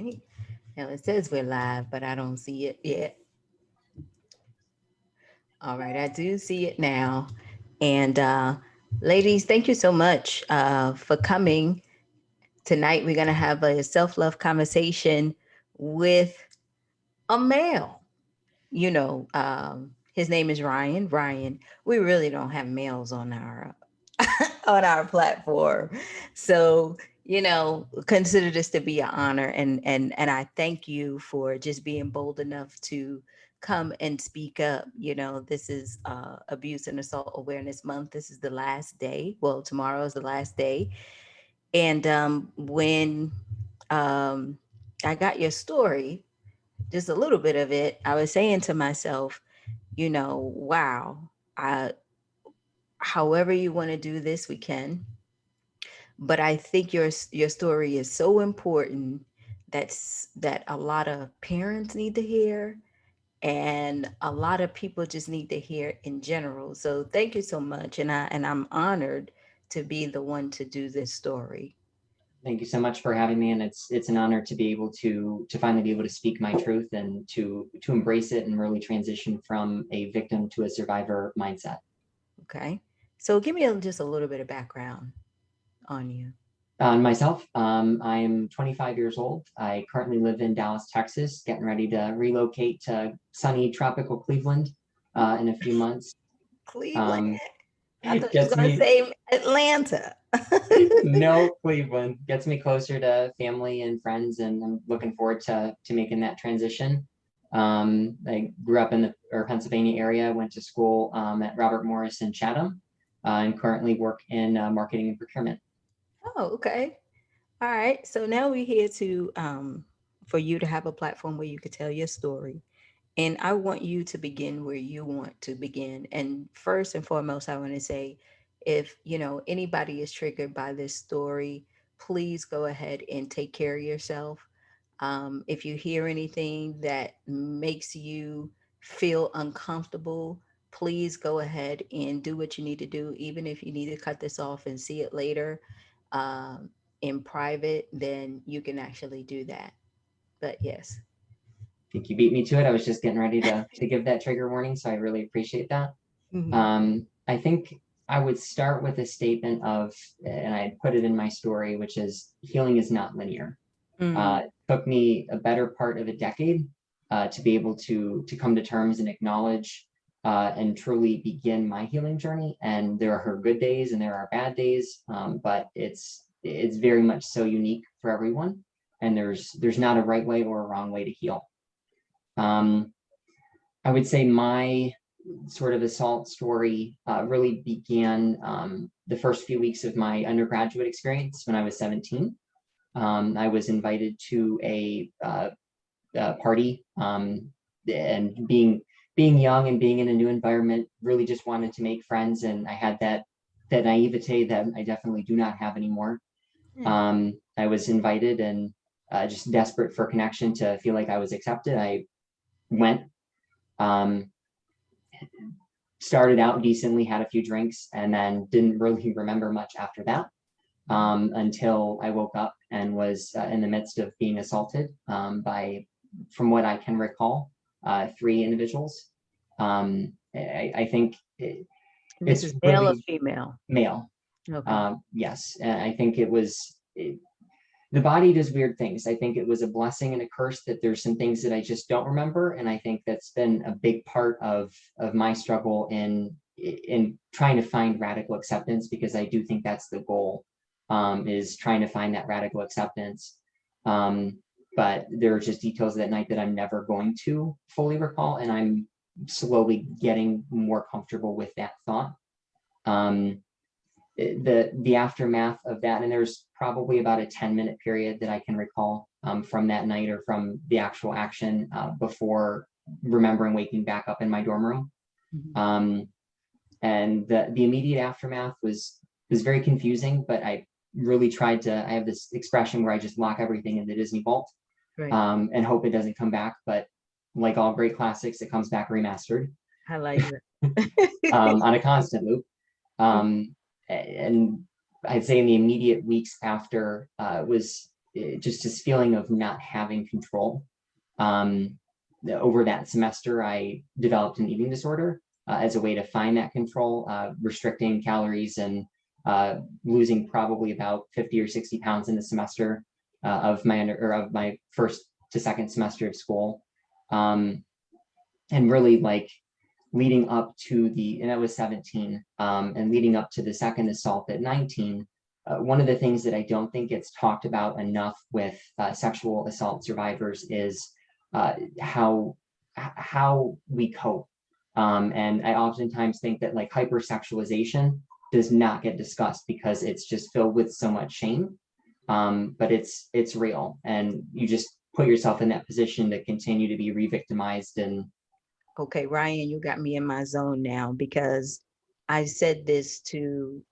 right. Now it says we're live, but I don't see it yet. All right, I do see it now. And ladies, thank you so much for coming. Tonight we're gonna have a self-love conversation with a male. His name is Ryan. Ryan, we really don't have males on our on our platform. So, consider this to be an honor, and I thank you for just being bold enough to come and speak up. This is Abuse and Assault Awareness Month. This is the last day. Well, tomorrow is the last day. And when um, I got your story, just a little bit of it, I was saying to myself, wow, however you want to do this, we can. But I think your story is so important that a lot of parents need to hear, and a lot of people just need to hear in general. So thank you so much, and I'm honored to be the one to do this story. Thank you so much for having me, and it's an honor to be able to finally be able to speak my truth and to embrace it and really transition from a victim to a survivor mindset. Okay, so give me just a little bit of background on you. On myself, I'm 25 years old. I currently live in Dallas, Texas, getting ready to relocate to sunny tropical Cleveland in a few months. Cleveland. Um, I thought you was gets gonna me say Atlanta. no Cleveland gets me closer to family and friends, and I'm looking forward to making that transition. I grew up in the Pennsylvania area, went to school at Robert Morris in Chatham, and currently work in marketing and procurement. Oh, okay. All right. So now we're here to for you to have a platform where you could tell your story. And I want you to begin where you want to begin. And first and foremost, I want to say, if anybody is triggered by this story, please go ahead and take care of yourself. If you hear anything that makes you feel uncomfortable, please go ahead and do what you need to do. Even if you need to cut this off and see it later um, in private, then you can actually do that. But yes. I think you beat me to it. I was just getting ready to give that trigger warning, so I really appreciate that. Hmm. I think I would start with a statement of, and I put it in my story, which is healing is not linear. Mm. It took me a better part of a decade to be able to come to terms and acknowledge and truly begin my healing journey. And there are good days and there are bad days, but it's very much so unique for everyone. And there's not a right way or a wrong way to heal. Um, I would say my sort of assault story really began the first few weeks of my undergraduate experience when I was 17. I was invited to a party, and being young and being in a new environment, really just wanted to make friends, and I had that naivete that I definitely do not have anymore. Yeah. I was invited and just desperate for connection to feel like I was accepted. I went, um, started out decently, had a few drinks, and then didn't really remember much after that. Until I woke up and was in the midst of being assaulted by, from what I can recall, three individuals. I think And this it's is male or really female? male. Okay. Yes, and I think the body does weird things. I think it was a blessing and a curse that there's some things that I just don't remember, and I think that's been a big part of my struggle in trying to find radical acceptance, because I do think that's the goal, is trying to find that radical acceptance. Um, but there are just details of that night that I'm never going to fully recall, and I'm slowly getting more comfortable with that thought. Um, the aftermath of that, and there's probably about a 10-minute period that I can recall from that night or from the actual action before remembering waking back up in my dorm room. Mhm. Um, and the immediate aftermath was very confusing, but I really tried to. I have this expression where I just lock everything in the Disney vault Right. and hope it doesn't come back. But like all great classics, it comes back remastered I like that. on a constant loop. And I'd say in the immediate weeks after was just this feeling of not having control. Um, Over that semester, I developed an eating disorder as a way to find that control, restricting calories and losing probably about 50 or 60 pounds in the semester of my first to second semester of school. And really like leading up to and I was 17, and leading up to the second assault at 19, one of the things that I don't think gets talked about enough with sexual assault survivors is how we cope. And I oftentimes think that like hypersexualization does not get discussed because it's just filled with so much shame. But it's real, and you just put yourself in that position to continue to be re-victimized. And Okay, Ryan, you got me in my zone now, because I said this to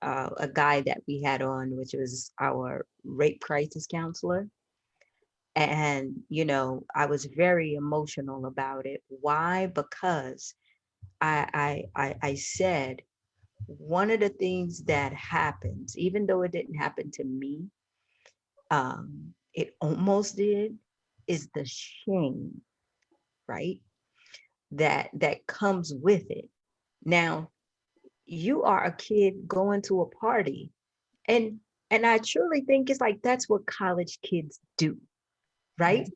a guy that we had on, which was our rape crisis counselor. And, I was very emotional about it. Why? Because I said, one of the things that happens, even though it didn't happen to me, it almost did, is the shame, right? That comes with it. Now, you are a kid going to a party, and I truly think it's like that's what college kids do, right?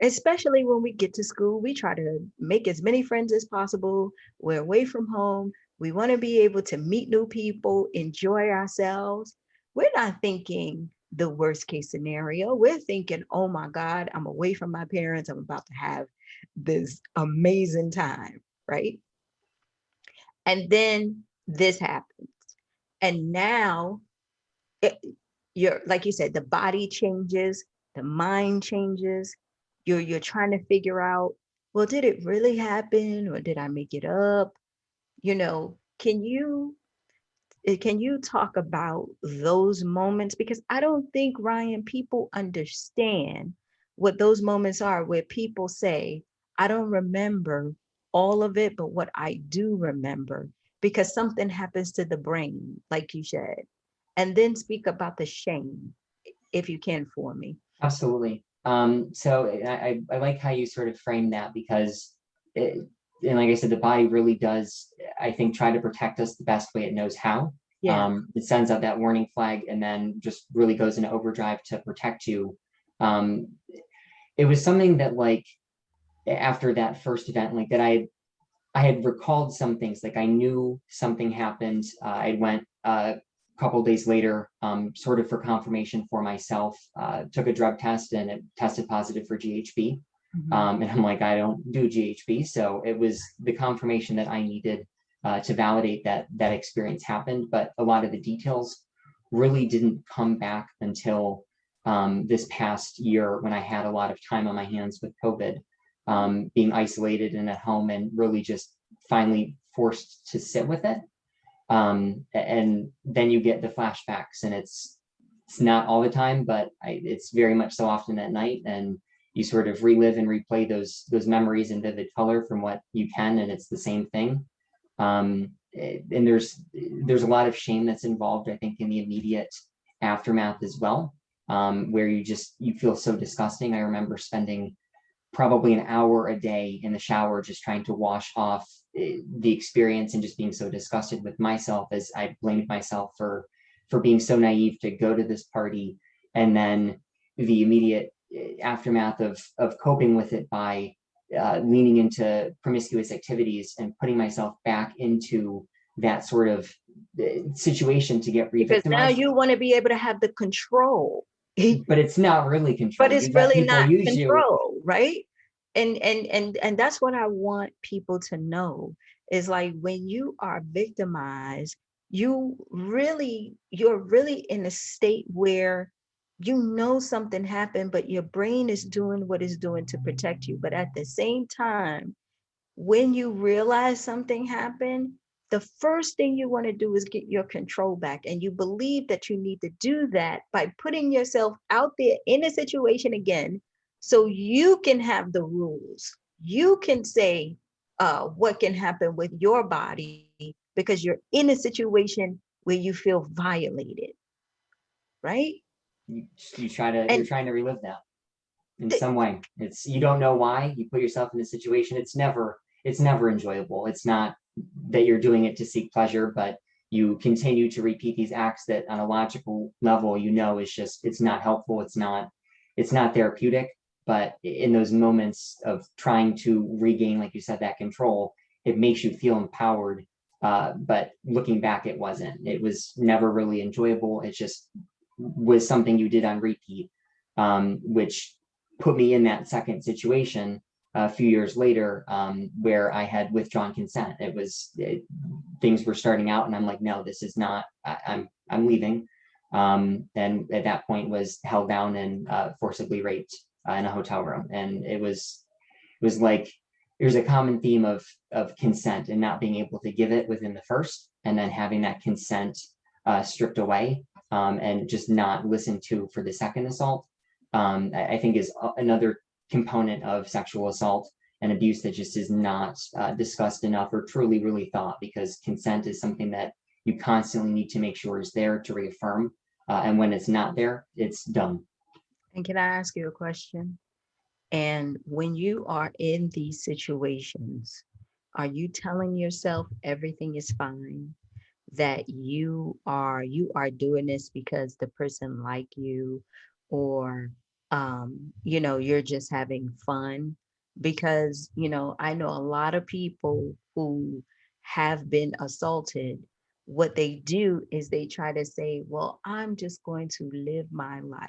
Especially when we get to school, we try to make as many friends as possible. We're away from home. We want to be able to meet new people, enjoy ourselves. We're not thinking the worst case scenario. We're thinking, oh my God, I'm away from my parents. I'm about to have this amazing time, right? And then this happens. And now, it, you're, like you said, the body changes, the mind changes. You're trying to figure out, well, did it really happen, or did I make it up? Can you talk about those moments? Because I don't think, Ryan, people understand what those moments are, where people say, I don't remember all of it, but what I do remember, because something happens to the brain, like you said. And then speak about the shame, if you can, for me. absolutely. So I like how you sort of frame that, because and like I said, the body really does, I think, try to protect us the best way it knows how. Yeah. It sends out that warning flag and then just really goes into overdrive to protect you. Um, it was something that like after that first event, like that I had recalled some things, like I knew something happened. I went a couple days later, sort of for confirmation for myself, took a drug test and it tested positive for GHB. Mhm. And I'm like, I don't do GHB. So it was the confirmation that I needed to validate that that experience happened. But a lot of the details really didn't come back until this past year, when I had a lot of time on my hands with COVID, being isolated and at home, and really just finally forced to sit with it. And then you get the flashbacks, and it's not all the time, but it's very much so often at night, and you sort of relive and replay those memories in vivid color from what you can, and it's the same thing. And there's a lot of shame that's involved, I think, in the immediate aftermath as well, where you feel so disgusting. I remember spending probably an hour a day in the shower just trying to wash off the experience, and just being so disgusted with myself, as I blamed myself for being so naive to go to this party. And then the immediate aftermath of coping with it by leaning into promiscuous activities and putting myself back into that sort of situation to get Because now re-victimized. you want to be able to have the control. But it's not really But control. it's You let really people not use you. control, right? And that's what I want people to know, is like, when you are victimized, you're really in a state where something happened, but your brain is doing what it's doing to protect you. But at the same time, when you realize something happened, the first thing you want to do is get your control back. And you believe that you need to do that by putting yourself out there in a situation again, so you can have the rules. You can say what can happen with your body, because you're in a situation where you feel violated, right? you're And trying to relive that in th- some way. It's, you don't know why you put yourself in a situation. It's never enjoyable. It's not that you're doing it to seek pleasure, but you continue to repeat these acts that on a logical level, is just, it's not helpful. It's not therapeutic. But in those moments of trying to regain, like you said, that control, it makes you feel empowered. But looking back, it wasn't. It was never really enjoyable. It just was something you did on repeat, which put me in that second situation a few years later, where I had withdrawn consent. Things were starting out, and I'm like, no, this is not. I'm leaving. And at that point, was held down and forcibly raped in a hotel room, and it was like there's a common theme of consent and not being able to give it within the first, and then having that consent stripped away, and just not listened to for the second assault. I think is another component of sexual assault and abuse that just is not discussed enough or truly really thought, because consent is something that you constantly need to make sure is there to reaffirm. And when it's not there, it's done. and can I ask you a question? And when you are in these situations, are you telling yourself everything is fine? That you are doing this because the person like you, or you're just having fun? Because I know a lot of people who have been assaulted. What they do is they try to say, well, I'm just going to live my life.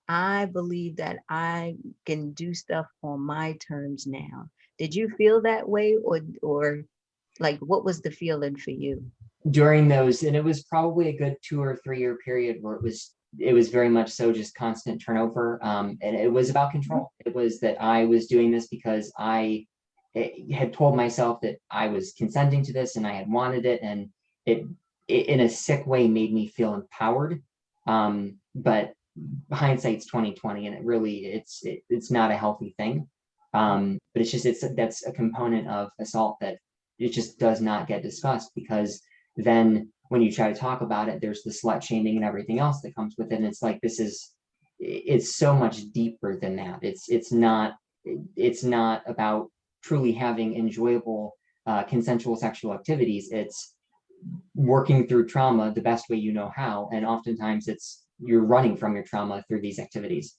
I believe that I can do stuff on my terms now. Did you feel that way, or like what was the feeling for you? During those, and it was probably a good 2 or 3 year period where it was very much so just constant turnover, and it was about Mhm. control. It was that I was doing this because I had told myself that I was consenting to this and I had wanted it, and it in a sick way made me feel empowered. But hindsight's 2020, and it's not a healthy thing. But that's a component of assault that it just does not get discussed, because then when you try to talk about it, there's the slut shaming and everything else that comes with it. And it's like, it's so much deeper than that. It's not about truly having enjoyable consensual sexual activities. It's working through trauma the best way you know how, and oftentimes it's you're running from your trauma through these activities.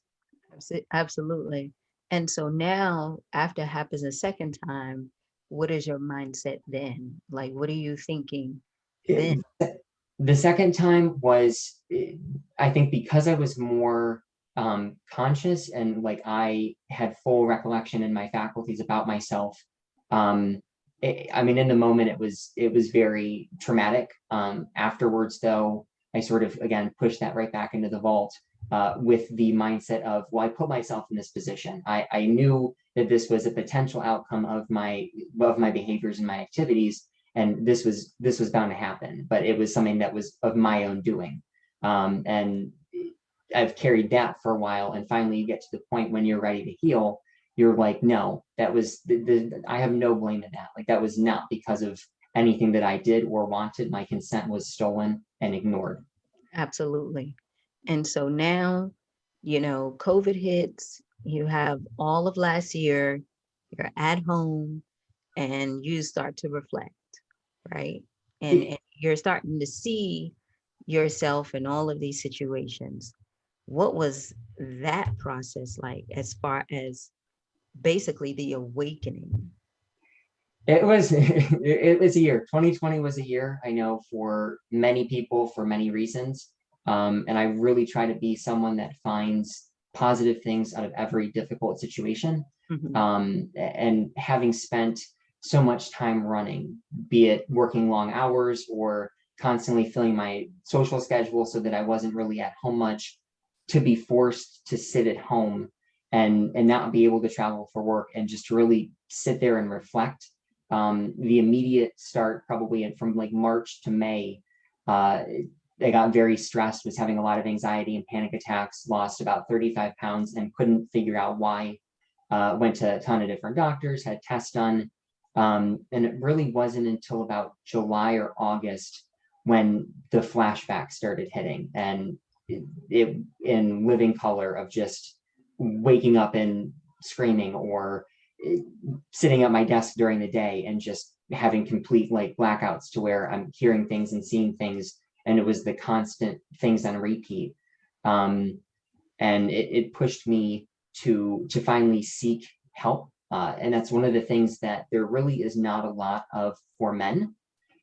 Absolutely. And so now, after it happens a second time, what is your mindset then? Like, what are you thinking then? It, the second time was, I think, because I was more conscious, and like I had full recollection in my faculties about myself. I mean, in the moment, it was very traumatic. Afterwards, though, I sort of again pushed that right back into the vault, with the mindset of, well, I put myself in this position. I knew that this was a potential outcome of my behaviors and my activities, and this was bound to happen, but it was something that was of my own doing. And I've carried that for a while, and finally you get to the point when you're ready to heal. You're like, no, that was I have no blame in that. Like, that was not because of anything that I did or wanted. My consent was stolen and ignored. Absolutely. And so now, COVID hits, you have all of last year, you're at home, and you start to reflect, right? And you're starting to see yourself in all of these situations. What was that process like, as far as basically the awakening? It was a year. 2020 was a year, I know, for many people for many reasons. And I really try to be someone that finds positive things out of every difficult situation. Mhm. And having spent so much time running, be it working long hours or constantly filling my social schedule so that I wasn't really at home much, to be forced to sit at home and not be able to travel for work, and just to really sit there and reflect. The immediate start, probably from like March to May, uh, I got very stressed, was having a lot of anxiety and panic attacks, lost about 35 pounds and couldn't figure out why. Went to a ton of different doctors, had tests done. And it really wasn't until about July or August when the flashback started hitting. And in living color of just waking up and screaming, or sitting at my desk during the day and just having complete like blackouts to where I'm hearing things and seeing things, and it was the constant things on repeat. Um, and it pushed me to finally seek help. And that's one of the things that there really is not a lot of for men,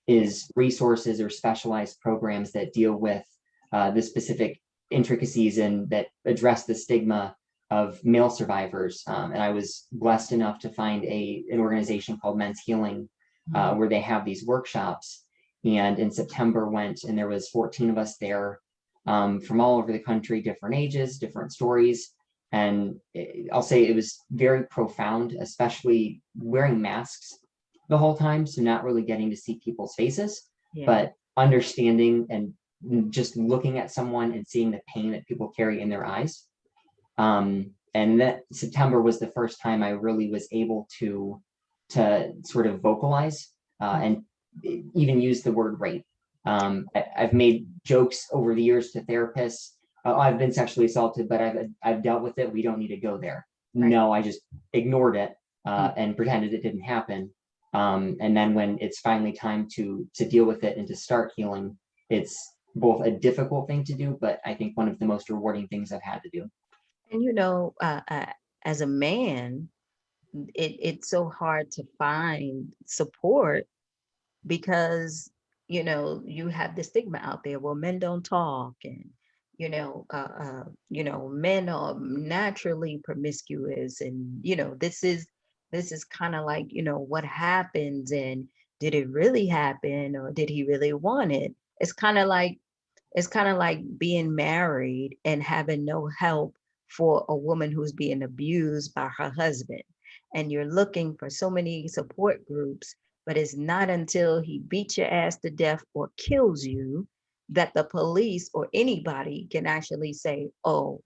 is resources or specialized programs that deal with the specific intricacies and that address the stigma of male survivors. And I was blessed enough to find an organization called Men's Healing, Mhm. where they have these workshops. And in September went, and there was 14 of us there, from all over the country, different ages, different stories. And I'll say it was very profound, especially wearing masks the whole time. So not really getting to see people's faces, Yeah. but understanding and just looking at someone and seeing the pain that people carry in their eyes. And that September was the first time I really was able to sort of vocalize, and even use the word rape. I've made jokes over the years to therapists. I've been sexually assaulted, but I've dealt with it. We don't need to go there. Right. No, I just ignored it, Mm. and pretended it didn't happen. And then when it's finally time to deal with it and to start healing, it's both a difficult thing to do, but I think one of the most rewarding things I've had to do. And as a man, it's so hard to find support because you have the stigma out there. Well, men don't talk, and men are naturally promiscuous, and this is kind of like what happens, and did it really happen, or did he really want it? It's kind of like being married and having no help for a woman who's being abused by her husband. And you're looking for so many support groups, but it's not until he beats your ass to death or kills you that the police or anybody can actually say, oh,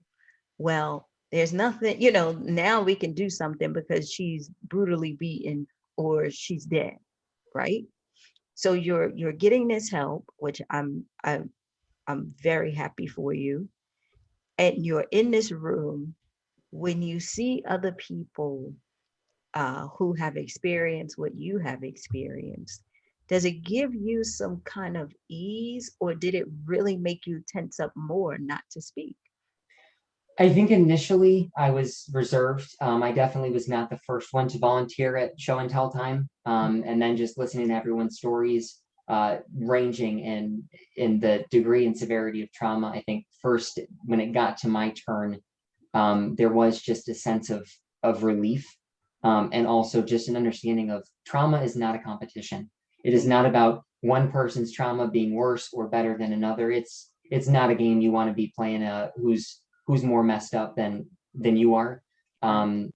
well, there's nothing, now we can do something because she's brutally beaten or she's dead, right? So you're getting this help, which I'm very happy for you. And you're in this room when you see other people who have experienced what you have experienced. Does it give you some kind of ease, or did it really make you tense up more not to speak? I think initially I was reserved. I definitely was not the first one to volunteer at show and tell time. And then just listening to everyone's stories, ranging in the degree and severity of trauma. I think first when it got to my turn, there was just a sense of relief, and also just an understanding of trauma is not a competition. It is not about one person's trauma being worse or better than another. It's not a game you want to be playing, who's more messed up than you are. Right. Um,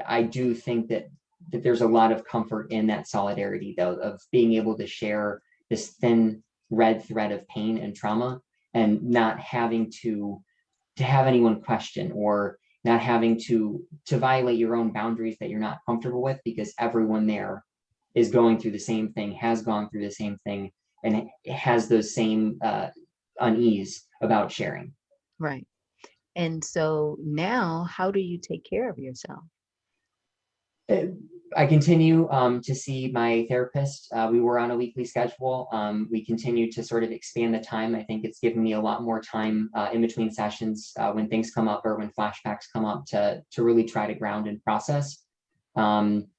I do think that there's a lot of comfort in that solidarity, though, of being able to share this thin red thread of pain and trauma, and not having to have anyone question, or not having to violate your own boundaries that you're not comfortable with, because everyone there is going through the same thing, has gone through the same thing, and has those same unease about sharing. Right. And so now, how do you take care of yourself? Uh, I continue to see my therapist. We were on a weekly schedule. We continue to sort of expand the time. I think it's given me a lot more time in between sessions, when things come up or when flashbacks come up, to really try to ground and process.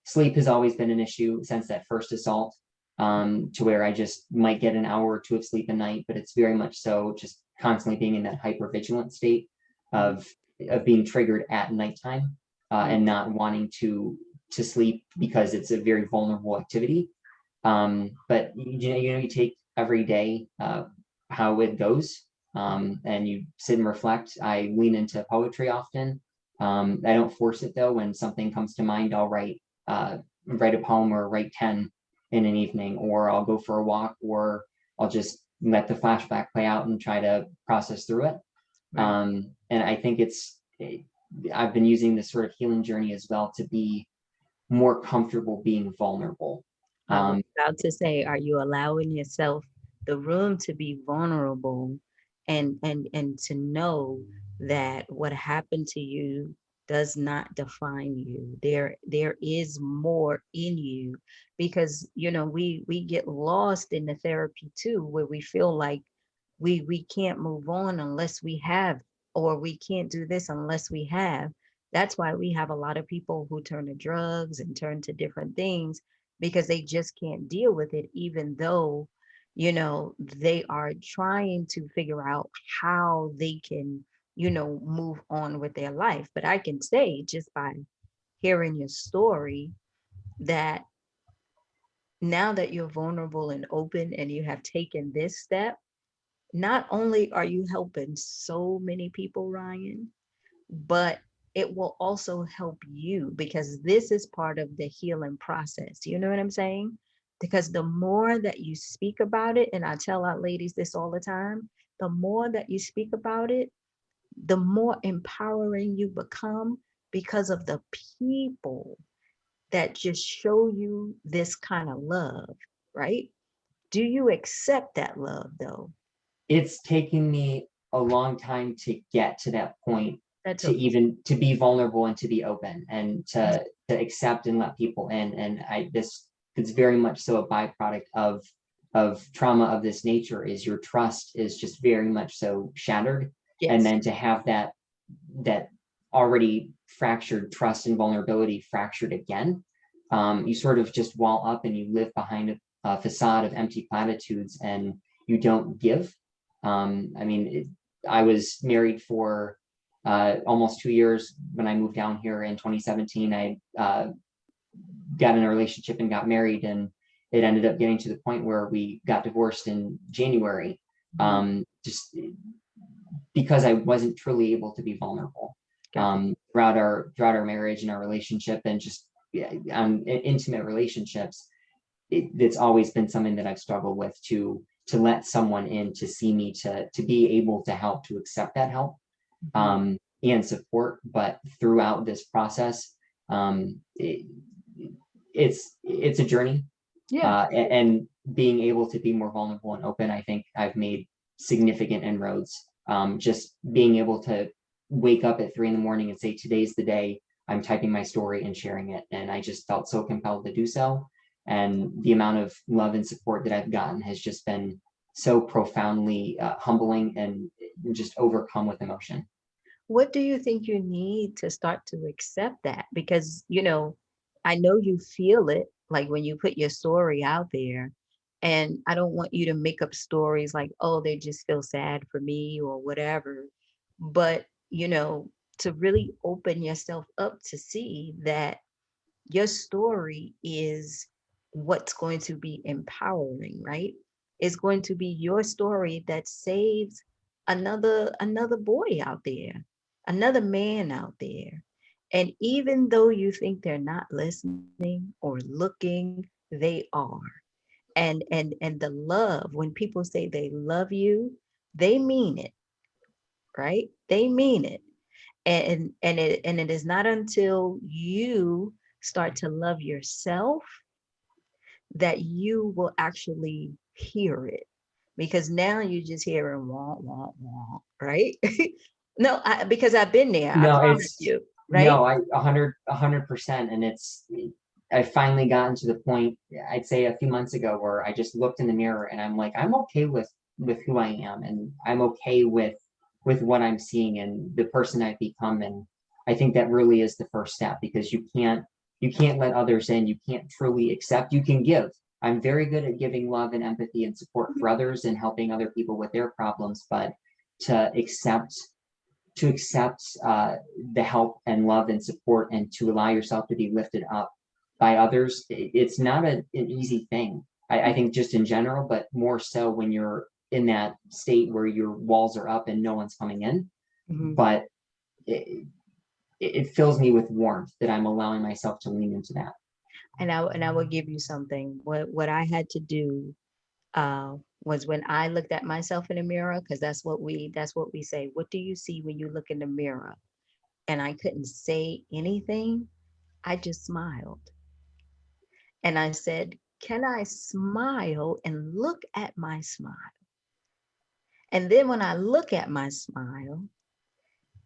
Sleep has always been an issue since that first assault, to where I just might get an hour or two of sleep a night, but it's very much so just constantly being in that hypervigilant state Mm. of being triggered at nighttime, Mm. and not wanting to sleep because it's a very vulnerable activity. But you take every day how it goes, and you sit and reflect. I lean into poetry often. I don't force it though. When something comes to mind, I'll write a poem or write 10 in an evening, or I'll go for a walk, or I'll just let the flashback play out and try to process through it. Right. And I think I've been using this sort of healing journey as well to be more comfortable being vulnerable. I was Um, about to say, are you allowing yourself the room to be vulnerable and to know that what happened to you does not define you. There is more in you, because we get lost in the therapy too, where we feel like we can't move on unless we have, or we can't do this unless we have. That's why we have a lot of people who turn to drugs and turn to different things, because they just can't deal with it, even though they are trying to figure out how they can move on with their life. But I can say, just by hearing your story, that now that you're vulnerable and open and you have taken this step, not only are you helping so many people, Ryan, but it will also help you, because this is part of the healing process. You know what I'm saying? Because the more that you speak about it, and I tell our ladies this all the time, the more that you speak about it, the more empowering you become, because of the people that just show you this kind of love, right? Do you accept that love though? It's taken me a long time to get to that point, That's to okay. even to be vulnerable and to be open and to accept and let people in. And this it's very much so a byproduct of trauma of this nature, is your trust is just very much so shattered. And Yes. then to have that already fractured trust and vulnerability fractured again, you sort of just wall up and you live behind a facade of empty platitudes, and you don't give. I mean, I was married for almost 2 years when I moved down here in 2017. I got in a relationship and got married, and it ended up getting to the point where we got divorced in January, Mhm. just because I wasn't truly able to be vulnerable Got it. throughout our marriage and our relationship, and just yeah, intimate relationships. It's always been something that I've struggled with, to let someone in, to see me, to be able to help, to accept that help, Mhm. and support. But throughout this process, it's a journey, Yeah. and being able to be more vulnerable and open, I think I've made significant inroads. Just being able to wake up at 3 in the morning and say, today's the day, I'm typing my story and sharing it. And I just felt so compelled to do so. And the amount of love and support that I've gotten has just been so profoundly humbling, and just overcome with emotion. What do you think you need to start to accept that? Because, I know you feel it, like when you put your story out there. And I don't want you to make up stories like, oh, they just feel sad for me or whatever. But, to really open yourself up to see that your story is what's going to be empowering, right? It's going to be your story that saves another boy out there, another man out there. And even though you think they're not listening or looking, they are. And the love, when people say they love you, they mean it, right? They mean it. And it is not until you start to love yourself that you will actually hear it, because now you just hearing wah wah wah, right? No, because I've been there, I No, promise it's you, right? no, I 100%. And I finally gotten to the point, I'd say a few months ago, where I just looked in the mirror and I'm like, I'm okay with who I am, and I'm okay with what I'm seeing and the person I've become. And I think that really is the first step, because you can't let others in. You can't truly accept. You can give. I'm very good at giving love and empathy and support for others and helping other people with their problems, but to accept to accept the help and love and support, and to allow yourself to be lifted up by others, it's not an easy thing. I think just in general, but more so when you're in that state where your walls are up and no one's coming in. Mhm. But it, it fills me with warmth that I'm allowing myself to lean into that. And I will give you something. What I had to do was, when I looked at myself in the mirror, because that's what we say. What do you see when you look in the mirror? And I couldn't say anything. I just smiled. And I said, can I smile and look at my smile? And then when I look at my smile,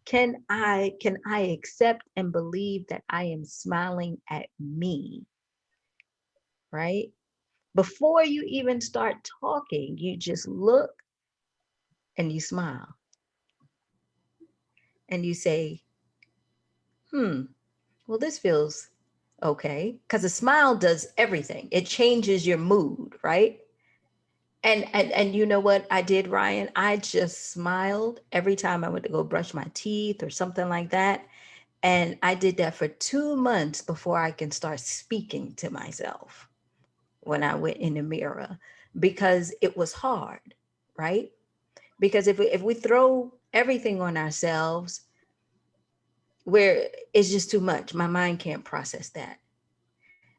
can I accept and believe that I am smiling at me, right? Before you even start talking, you just look and you smile and you say, well, this feels okay. Because a smile does everything. It changes your mood, right? And you know what I did, Ryan? I just smiled every time I went to go brush my teeth or something like that. And I did that for 2 months before I can start speaking to myself when I went in the mirror, because it was hard, right? Because if we throw everything on ourselves, where it's just too much, my mind can't process that.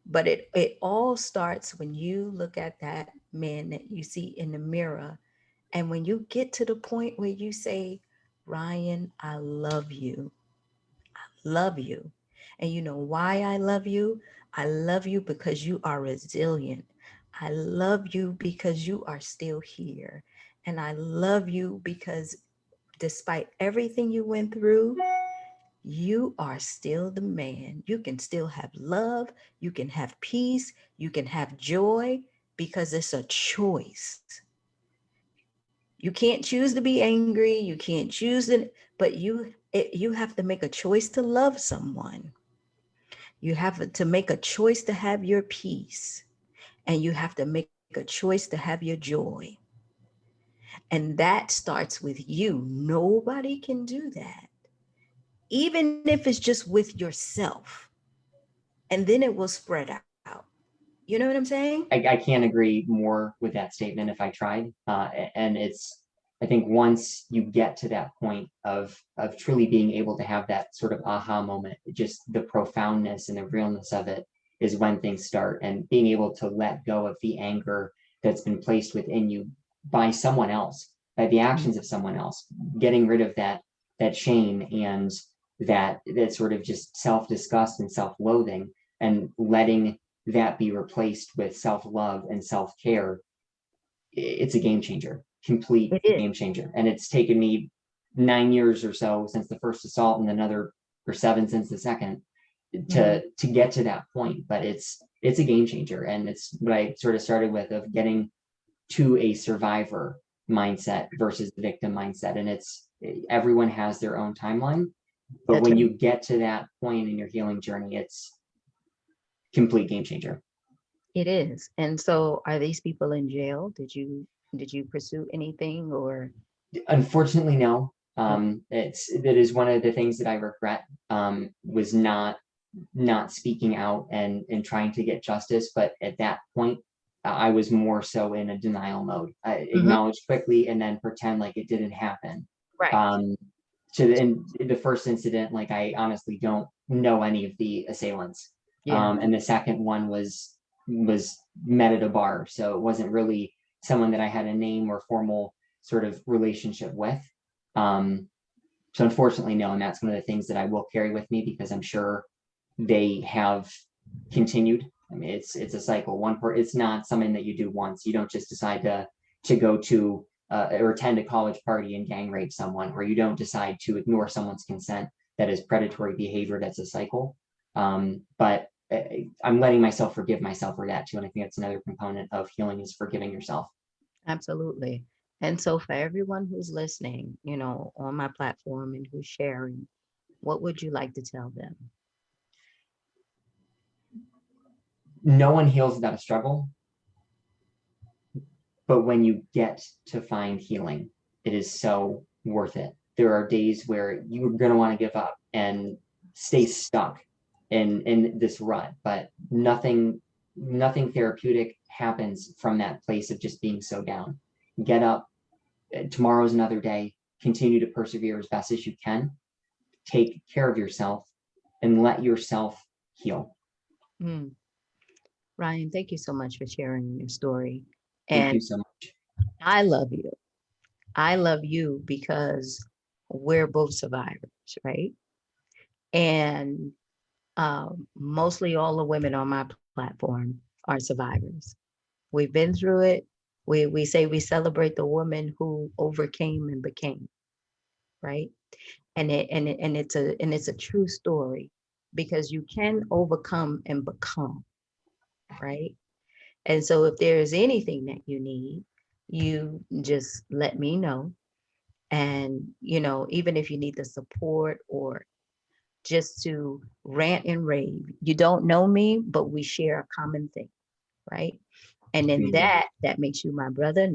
But it all starts when you look at that man that you see in the mirror, and when you get to the point where you say, Ryan, I love you. Love you. And you know why I love you? I love you because you are resilient. I love you because you are still here. And I love you because despite everything you went through, you are still the man. You can still have love. You can have peace. You can have joy because it's a choice. You can't choose to be angry. You can't choose to, but you have to make a choice to love someone. You have to make a choice to have your peace, and you have to make a choice to have your joy. And that starts with you. Nobody can do that, even if it's just with yourself. And then it will spread out. You know what I'm saying? I can't agree more with that statement if I tried. And it's, I think once you get to that point of truly being able to have that sort of aha moment, just the profoundness and the realness of it is when things start, and being able to let go of the anger that's been placed within you by someone else, by the actions of someone else, getting rid of that shame and that sort of just self-disgust and self-loathing, and letting that be replaced with self-love and self-care. It's a game changer, complete It is. game changer. And it's taken me 9 years or so since the first assault, and another or 7 since the second, Mhm. to get to that point. But it's a game changer, and it's what I sort of started with, of getting to a survivor mindset versus the victim mindset. And it's, everyone has their own timeline, but That's when right. you get to that point in your healing journey, it's complete game changer. It is. And so are these people in jail? Did you pursue anything or Unfortunately, no. oh, That is one of the things that I regret, was not speaking out and trying to get justice. But at that point, I was more so in a denial mode. I mhm, acknowledge quickly and then pretend like it didn't happen. right. Um, to the first incident, like, I honestly don't know any of the assailants. Yeah. And the second one was met at a bar, so it wasn't really someone that I had a name or formal sort of relationship with. Um, so unfortunately, no, and that's one of the things that I will carry with me, because I'm sure they have continued. I mean, it's a cycle. It's not something that you do once. You don't just decide to go to or attend a college party and gang rape someone, or you don't decide to ignore someone's consent. That is predatory behavior. That's a cycle. But I'm letting myself forgive myself for that too, and I think that's another component of healing, is forgiving yourself. Absolutely. And so for everyone who's listening, on my platform and who's sharing, what would you like to tell them? No one heals without a struggle, but when you get to find healing, it is so worth it. There are days where you're going to want to give up and stay stuck in this rut, but nothing therapeutic happens from that place of just being so down. Get up. Tomorrow's another day. Continue to persevere as best as you can. Take care of yourself and let yourself heal. Mm. Ryan, thank you so much for sharing your story. Thank And you so much. I love you. I love you because we're both survivors, right? And mostly all the women on my platform are survivors. We've been through it. We say we celebrate the woman who overcame and became, right? And it's a true story because you can overcome and become, right? And so if there is anything that you need, you just let me know. And, even if you need the support or just to rant and rave, you don't know me, but we share a common thing, right? And then Amazing. that makes you my brother, and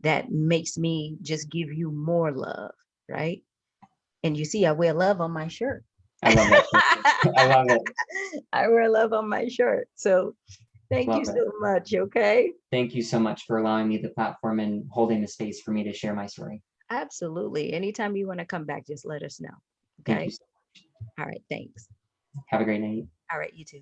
that makes me just give you more love, right? And you see, I wear love on my shirt. I love that shirt. I love it. I wear love on my shirt. So thank you Love it. so much. Okay. Thank you so much for allowing me the platform and holding the space for me to share my story. Absolutely. Anytime you want to come back, just let us know. Thank you. Okay. All right. Thanks. Have a great night. All right. You too.